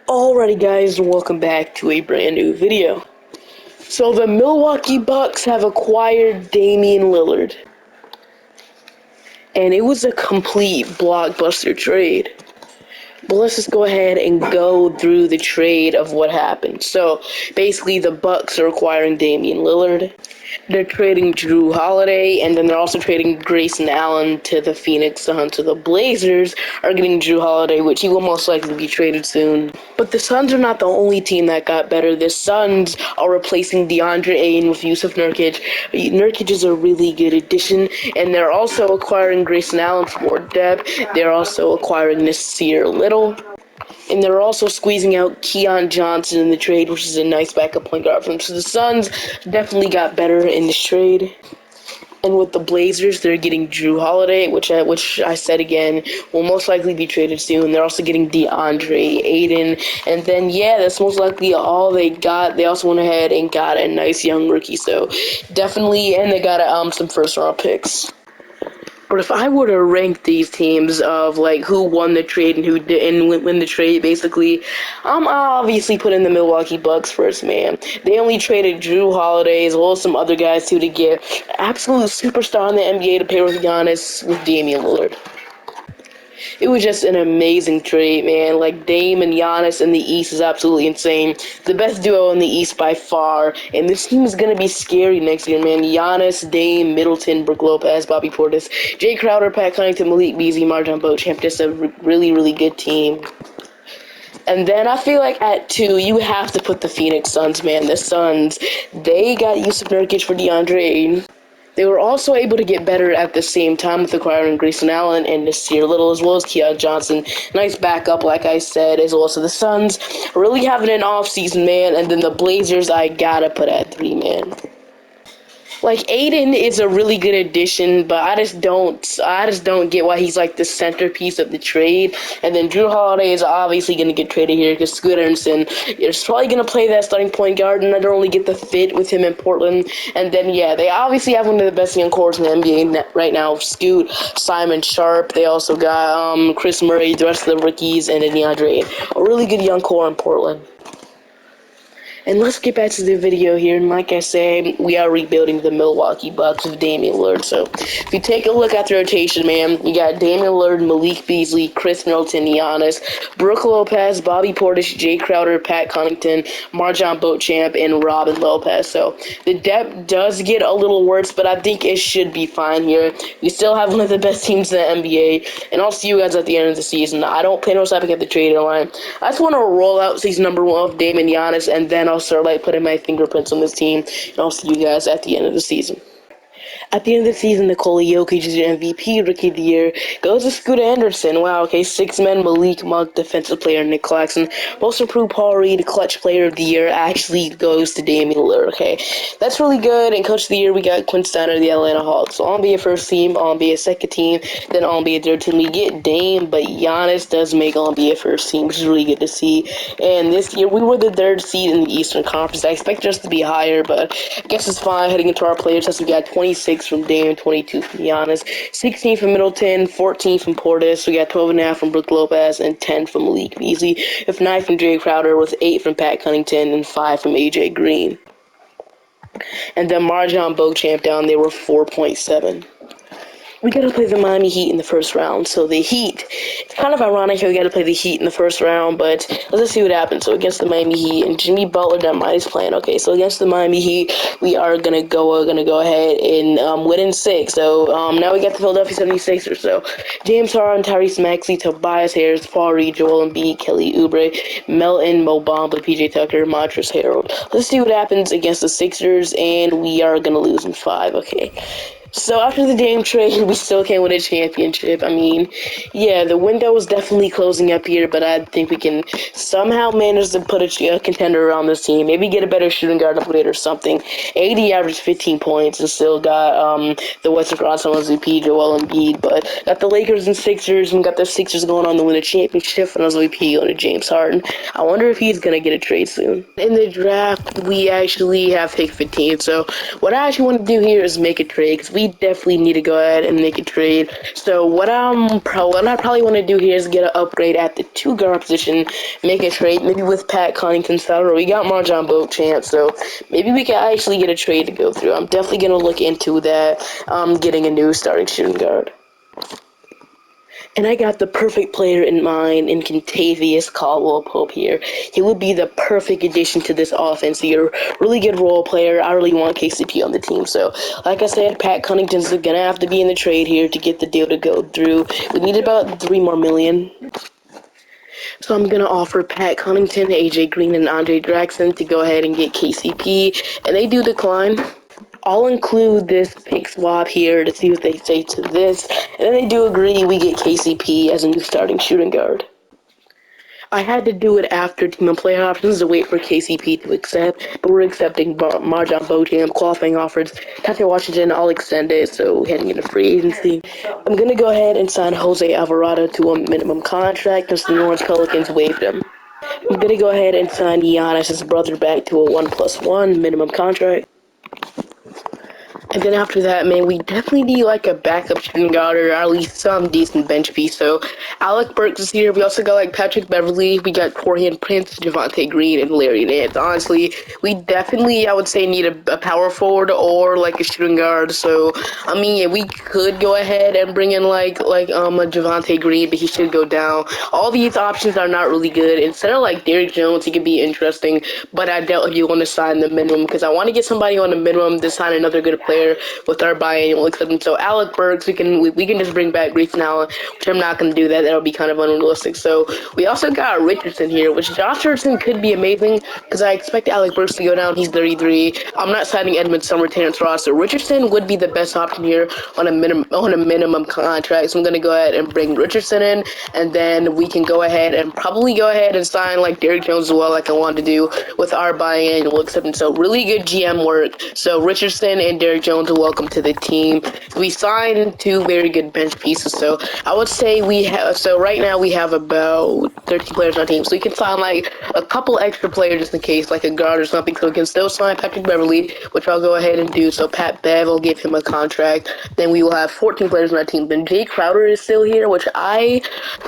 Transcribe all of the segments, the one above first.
Alrighty guys, welcome back to a brand new video. So the Milwaukee Bucks have acquired Damian Lillard. And it was a complete blockbuster trade. But let's just go ahead and go through the trade of what happened. So basically the Bucks are acquiring Damian Lillard. They're trading Drew Holiday, and then they're also trading Grayson Allen to the Phoenix Suns. So the Blazers are getting Drew Holiday, which he will most likely be traded soon. But the Suns are not the only team that got better. The Suns are replacing DeAndre Ayton with Yusuf Nurkic. Nurkic is a really good addition, and they're also acquiring Grayson Allen for more depth. They're also acquiring Nasir Little. And they're also squeezing out Keon Johnson in the trade, which is a nice backup point guard for them. So the Suns definitely got better in this trade. And with the Blazers, they're getting Drew Holiday, which I said again will most likely be traded soon. They're also getting DeAndre Ayton, and then that's most likely all they got. They also went ahead and got a nice young rookie, so definitely, and they got some first round picks. But if I were to rank these teams of like who won the trade and who didn't win the trade, basically, I'm obviously putting the Milwaukee Bucks first, man. They only traded Drew Holiday as well as some other guys too to get absolute superstar in the NBA to pair with Giannis with Damian Lillard. It was just an amazing trade, man. Like, Dame and Giannis in the East is absolutely insane. The best duo in the East by far. And this team is going to be scary next year, man. Giannis, Dame, Middleton, Brook Lopez, Bobby Portis, Jay Crowder, Pat Connaughton, Malik Beasley, MarJon Beauchamp. Just a really, really good team. And then I feel like at 2, you have to put the Phoenix Suns, man. The Suns, they got Yusuf Nurkic for DeAndre Ayton. They were also able to get better at the same time with acquiring Grayson Allen and Nasir Little, as well as Keon Johnson. Nice backup, like I said, as well. So the Suns really having an off-season, man. And then the Blazers, I gotta put at 3, man. Like, Aiden is a really good addition, but I just don't get why he's like the centerpiece of the trade. And then Drew Holiday is obviously going to get traded here because Scoot Henderson is probably going to play that starting point guard, and I don't really get the fit with him in Portland. And then they obviously have one of the best young cores in the NBA right now: Scoot, Simon Sharp. They also got Chris Murray, the rest of the rookies, and then DeAndre. A really good young core in Portland. And let's get back to the video here, and like I said, we are rebuilding the Milwaukee Bucks with Damian Lillard. So, if you take a look at the rotation, man, you got Damian Lillard, Malik Beasley, Chris Middleton, Giannis, Brook Lopez, Bobby Portis, Jay Crowder, Pat Connaughton, MarJon Beauchamp, and Robin Lopez. So, the depth does get a little worse, but I think it should be fine here. We still have one of the best teams in the NBA, and I'll see you guys at the end of the season. I don't plan on stopping at the trade deadline. I just want to roll out season number 1 of Dame and Giannis, and then I'll start putting my fingerprints on this team, and I'll see you guys at the end of the season. At the end of the season, Nikola Jokic is your MVP, Rookie of the Year. Goes to Scoot Henderson. Wow, okay. 6 men, Malik Monk, Defensive Player, Nick Claxton. Most Improved, Paul Reed, Clutch Player of the Year actually goes to Damian Lillard, okay. That's really good. And Coach of the Year, we got Quinn Snyder of the Atlanta Hawks. So I'll be a first team, I'll be a second team, then I'll be a third team. We get Dame, but Giannis does make I'll be a first team, which is really good to see. And this year, we were the 3rd seed in the Eastern Conference. I expected us to be higher, but I guess it's fine. Heading into our player test, we got 26 from Dame, 22 from Giannis, 16 from Middleton, 14 from Portis. We got 12.5 from Brook Lopez and 10 from Malik Beasley, with 9 from Jay Crowder, with 8 from Pat Connaughton, and 5 from AJ Green. And then MarJon Beauchamp down there were 4.7. We got to play the Miami Heat in the first round. So the Heat, it's kind of ironic how we got to play the Heat in the first round, but let's just see what happens. So against the Miami Heat, and Jimmy Butler, that might is playing. Okay, so against the Miami Heat, we are gonna go ahead and win in 6. So now we got the Philadelphia 76ers. So James Harden, Tyrese Maxey, Tobias Harris, Paul Reed, Joel Embiid, Kelly Oubre, Melton, Mo Bamba, PJ Tucker, Montrezl Harrell. Let's see what happens against the Sixers, and we are gonna lose in 5. Okay. So after the Dame trade, we still can't win a championship. I mean, the window is definitely closing up here, but I think we can somehow manage to put a contender around this team. Maybe get a better shooting guard upgrade or something. AD averaged 15 points and still got the Western Conference MVP, Joel Embiid, but got the Lakers and Sixers, and got the Sixers going on to win a championship, and MVP going to James Harden. I wonder if he's going to get a trade soon. In the draft, we actually have pick 15, so what I actually want to do here is make a trade, because we definitely need to go ahead and make a trade. So what I probably want to do here is get an upgrade at the 2 guard position, make a trade maybe with Pat Connaughton's salary. We got Marjon Beauchamp, so maybe we can actually get a trade to go through. I'm definitely gonna look into that. Getting a new starting shooting guard. And I got the perfect player in mind in Contavious Caldwell-Pope here. He would be the perfect addition to this offense. He's a really good role player. I really want KCP on the team. So, like I said, Pat Connaughton's going to have to be in the trade here to get the deal to go through. We need about $3 more million. So I'm going to offer Pat Connaughton, AJ Green, and Andre Jackson to go ahead and get KCP. And they do decline. I'll include this pick swap here to see what they say to this. And then they do agree we get KCP as a new starting shooting guard. I had to do it after team and player options to wait for KCP to accept, but we're accepting Marjon Beauchamp, qualifying offers. Tante Washington, I'll extend it, so heading into free agency. I'm going to go ahead and sign Jose Alvarado to a minimum contract since the New Orleans Pelicans waived him. I'm going to go ahead and sign Giannis' brother back to a 1+1 minimum contract. And then after that, man, we definitely need like a backup shooting guard or at least some decent bench piece. So Alec Burks is here. We also got like Patrick Beverly. We got Torian Prince, Javonte Green, and Larry Nance. Honestly, we definitely, I would say, need a power forward or like a shooting guard. So I mean, yeah, we could go ahead and bring in like a Javonte Green, but he should go down. All these options are not really good. Instead of like Derrick Jones, he could be interesting, but I doubt if you want to sign the minimum because I want to get somebody on the minimum to sign another good player with our biannual acceptance. So Alec Burks, we can just bring back Grayson Allen, which I'm not going to do that. That'll be kind of unrealistic. So we also got Richardson here, which Josh Richardson could be amazing because I expect Alec Burks to go down. He's 33. I'm not signing Edmund Summer, Terrence Ross. So Richardson would be the best option here on a minimum contract. So I'm going to go ahead and bring Richardson in, and then we can go ahead and probably go ahead and sign like Derrick Jones as well, like I wanted to do with our biannual acceptance. So really good GM work. So Richardson and Derrick Jones are welcome to the team. We signed 2 very good bench pieces, so I would say right now we have about 13 players on our team, so we can sign like a couple extra players just in case, like a guard or something, so we can still sign Patrick Beverly, which I'll go ahead and do. So Pat Bev will give him a contract. Then we will have 14 players on our team. Then Jay Crowder is still here, which to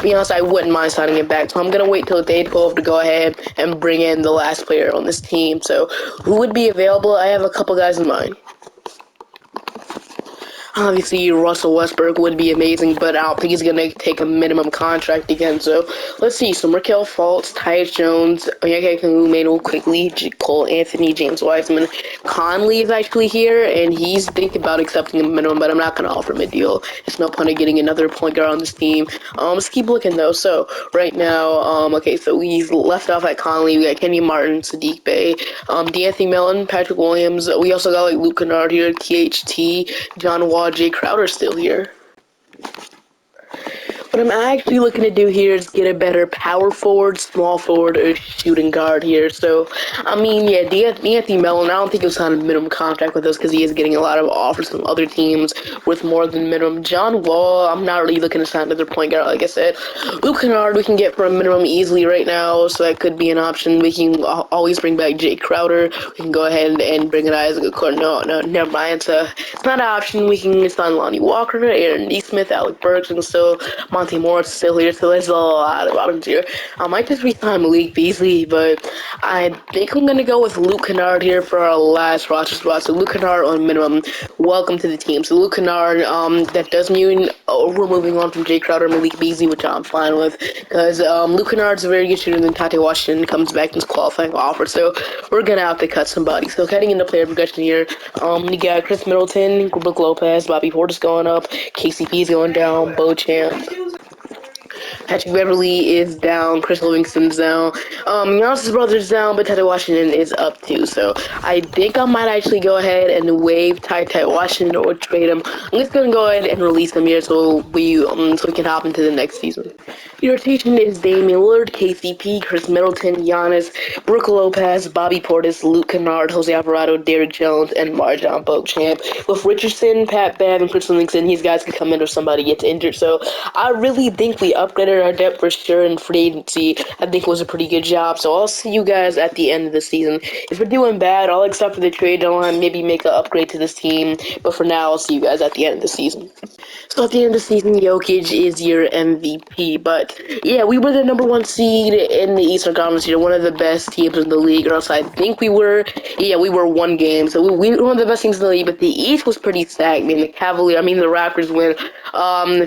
be honest, I wouldn't mind signing him back, so I'm going to wait till day 12 to go ahead and bring in the last player on this team. So who would be available? I have a couple guys in mind. Obviously, Russell Westbrook would be amazing, but I don't think he's going to take a minimum contract again. So, let's see. So, Markelle Fultz, Tyus Jones, Onyeka Okongwu, quickly, Cole Anthony, James Wiseman. Conley is actually here, and he's thinking about accepting a minimum, but I'm not going to offer him a deal. There's no point in getting another point guard on this team. Let's keep looking, though. So, right now, so we left off at Conley. We got Kenny Martin, Sadiq Bey, D'Anthony Mellon, Patrick Williams. We also got, like, Luke Kennard here, THT, John Wall, Jay Crowder still here. What I'm actually looking to do here is get a better power forward, small forward, or shooting guard here. So, I mean, yeah, D'Anthony Mellon, I don't think he'll sign a minimum contract with us because he is getting a lot of offers from other teams with more than minimum. John Wall, I'm not really looking to sign another point guard, like I said. Luke Kennard, we can get for a minimum easily right now, so that could be an option. We can always bring back Jay Crowder. We can go ahead and bring in Isaac Okoro. No, never mind. It's not an option. We can sign Lonnie Walker, Aaron Nesmith, Alec Burks, and still Monte Morris is still here, so there's a lot of options here. I might just re-sign Malik Beasley, but I think I'm going to go with Luke Kennard here for our last roster spot. So Luke Kennard on minimum. Welcome to the team. So Luke Kennard, that does mean we're moving on from Jay Crowder and Malik Beasley, which I'm fine with, because Luke Kennard's a very good shooter, and then Tate Washington comes back and is qualifying offer, so we're going to have to cut somebody. So heading into player progression here, you got Chris Middleton, Brook Lopez, Bobby Portis going up, KCP's going down, Beauchamp. Patrick Beverly is down. Chris Livingston's down. Giannis' brother's down, but Ty Washington is up too. So I think I might actually go ahead and waive Ty Washington or trade him. I'm just gonna go ahead and release him here so we can hop into the next season. Your rotation is Damian Lillard, KCP, Chris Middleton, Giannis, Brook Lopez, Bobby Portis, Luke Kennard, Jose Alvarado, Derrick Jones, and Marjon Beauchamp. With Richardson, Pat Bev, and Chris Livingston, these guys could come in if somebody gets injured. So I really think we upgraded acquired our depth for sure in free agency, I think was a pretty good job. So I'll see you guys at the end of the season. If we're doing bad, I'll accept for the trade deadline, maybe make an upgrade to this team. But for now, I'll see you guys at the end of the season. So at the end of the season, Jokic is your MVP. But yeah, we were the #1 seed in the Eastern Conference here, one of the best teams in the league. Or else I think we were. Yeah, we were one game, so we were one of the best teams in the league. But the East was pretty stacked. The Raptors went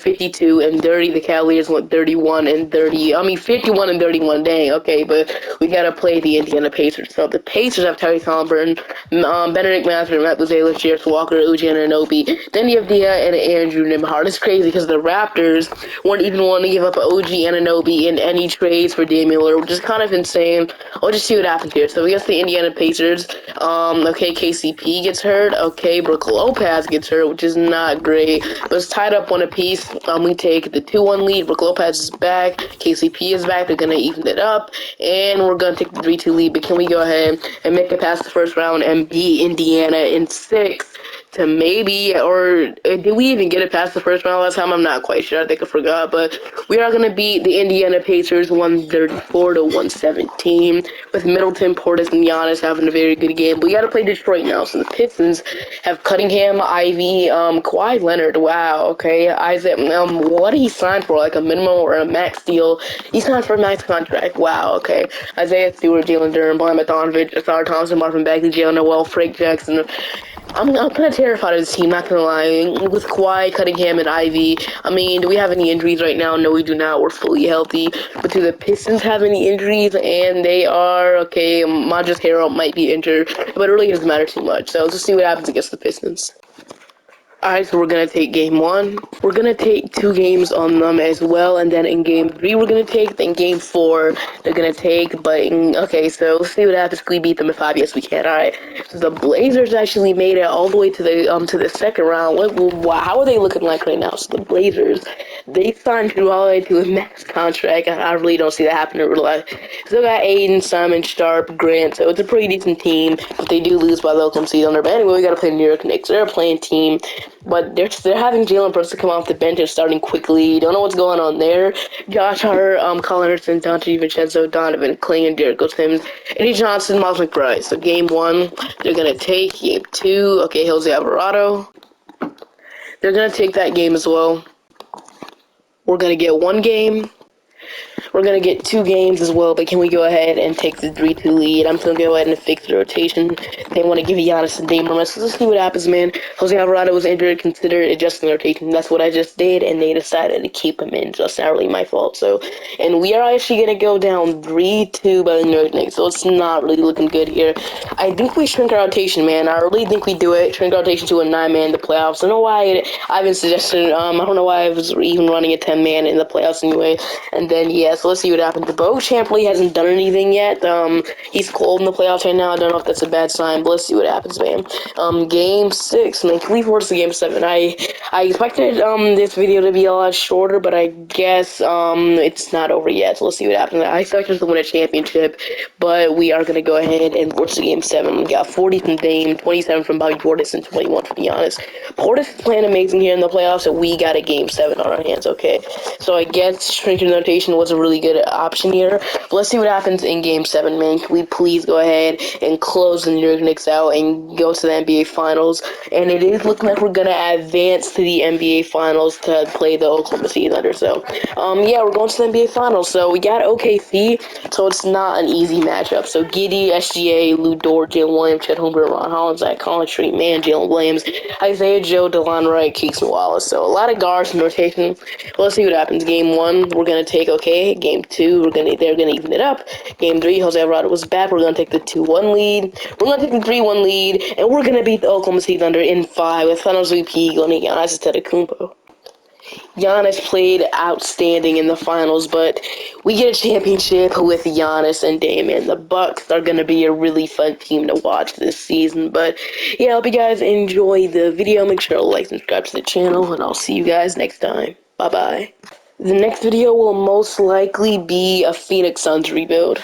52 and 30. The Cavaliers went 31 and 30. 51 and 31. Dang, okay, but we gotta play the Indiana Pacers. So the Pacers have Tyrese Halliburton, Benedict Mathurin, Matt Buzela, Jarris Walker, Uji Anunoby. Then you have Dia and Andrew Nembhard. It's crazy because the Raptors weren't even willing to give up OG Anunoby in any trades for Damian Lillard, which is kind of insane. I'll just see what happens here. So we got the Indiana Pacers. Okay, KCP gets hurt. Okay, Brook Lopez gets hurt, which is not great. But it's tied up one apiece. We take the 2-1 lead. Brook Lopez is back. KCP is back. They're going to even it up. And we're going to take the 3-2 lead. But can we go ahead and make it past the first round and beat Indiana in 6? To maybe, or did we even get it past the first round last time? I'm not quite sure. I think I forgot, but we are going to beat the Indiana Pacers 134 to 117 with Middleton, Portis, and Giannis having a very good game. We got to play Detroit now, so the Pistons have Cunningham, Ivy, Kawhi Leonard. Wow, okay, Isaac. What did he sign for? Like a minimum or a max deal? He signed for a max contract. Wow, okay. Isaiah Stewart, Jalen Durham, Bojan Bogdanovic, Asar Thompson, Marvin Bagley, Jalen Noel, Frank Jackson. I'm kind of terrified of this team, not gonna lie. With Kawhi, Cunningham, and Ivy, do we have any injuries right now? No, we do not. We're fully healthy. But do the Pistons have any injuries? And they are, okay, Montrezl Harrell might be injured, but it really doesn't matter too much. So let's just see what happens against the Pistons. Alright, so we're going to take game 1. We're going to take 2 games on them as well, and then in game 3 we're going to take, then game 4 they're going to take, okay, so let's see what happens if we beat them in 5. Yes, we can. Alright, so the Blazers actually made it all the way to the second round. How are they looking like right now? So the Blazers, they signed Drew Holiday to a max contract. I really don't see that happening in real life. Still got Aiden, Simon, Sharp, Grant, so it's a pretty decent team, but they do lose by the Oklahoma City Thunder. But anyway, we got to play the New York Knicks. They're a playing team. But they're having Jalen Brunson come off the bench and starting quickly. Don't know what's going on there. Josh Hart, Colin Anderson, Dante DiVincenzo, Donovan Clingan, Derek Sims, Eddie Johnson, Miles McBride. So game 1, they're going to take. Game 2, okay, Jose Alvarado. They're going to take that game as well. We're going to get 1 game. We're going to get 2 games as well, but can we go ahead and take the 3-2 lead? I'm going to go ahead and fix the rotation. They want to give Giannis and Dame rest. So let's see what happens, man. Jose Alvarado was injured. Consider adjusting the rotation. That's what I just did, and they decided to keep him in. So it's not really my fault. So, and we are actually going to go down 3-2 by the New York Knicks, so it's not really looking good here. I think we shrink our rotation, man. I really think we do it. Shrink our rotation to a 9-man in the playoffs. I don't know why I've been suggesting, I don't know why I was even running a 10-man in the playoffs anyway. And then, yeah, so let's see what happens. The Beauchamp really hasn't done anything yet. He's cold in the playoffs right now. I don't know if that's a bad sign, but let's see what happens, man. Game 6, man. Can we force to game 7? I expected this video to be a lot shorter, but I guess it's not over yet. So let's see what happens. I expect us to win a championship, but we are gonna go ahead and force to game 7. We got 40 from Dame, 27 from Bobby Portis, and 21 from Giannis. Portis is playing amazing here in the playoffs, so we got a game 7 on our hands. Okay, so I guess shrinking the rotation was a really good option here. But let's see what happens in game 7, man. Can we please go ahead and close the New York Knicks out and go to the NBA Finals? And it is looking like we're gonna advance to the NBA Finals to play the Oklahoma City Thunder. So, yeah, we're going to the NBA Finals. So we got OKC, so it's not an easy matchup. So Giddey, SGA, Lou Dort, Jalen Williams, Chet Holmgren, Ron Hollins, Zach Collins, Street Man, Jalen Williams, Isaiah Joe, DeLon Wright, Keeks and Wallace. So a lot of guards in rotation. Well, let's see what happens. Game 1, we're gonna take okay. Game 2, they're gonna even it up. Game 3, Jose Alvarado was back. We're gonna take the 2-1 lead. We're gonna take the 3-1 lead, and we're gonna beat the Oklahoma City Thunder in 5 with Finals MVP going to Giannis Antetokounmpo. Giannis played outstanding in the finals, but we get a championship with Giannis and Damian. The Bucks are going to be a really fun team to watch this season. But yeah, I hope you guys enjoy the video. Make sure to like and subscribe to the channel, and I'll see you guys next time. Bye-bye. The next video will most likely be a Phoenix Suns rebuild.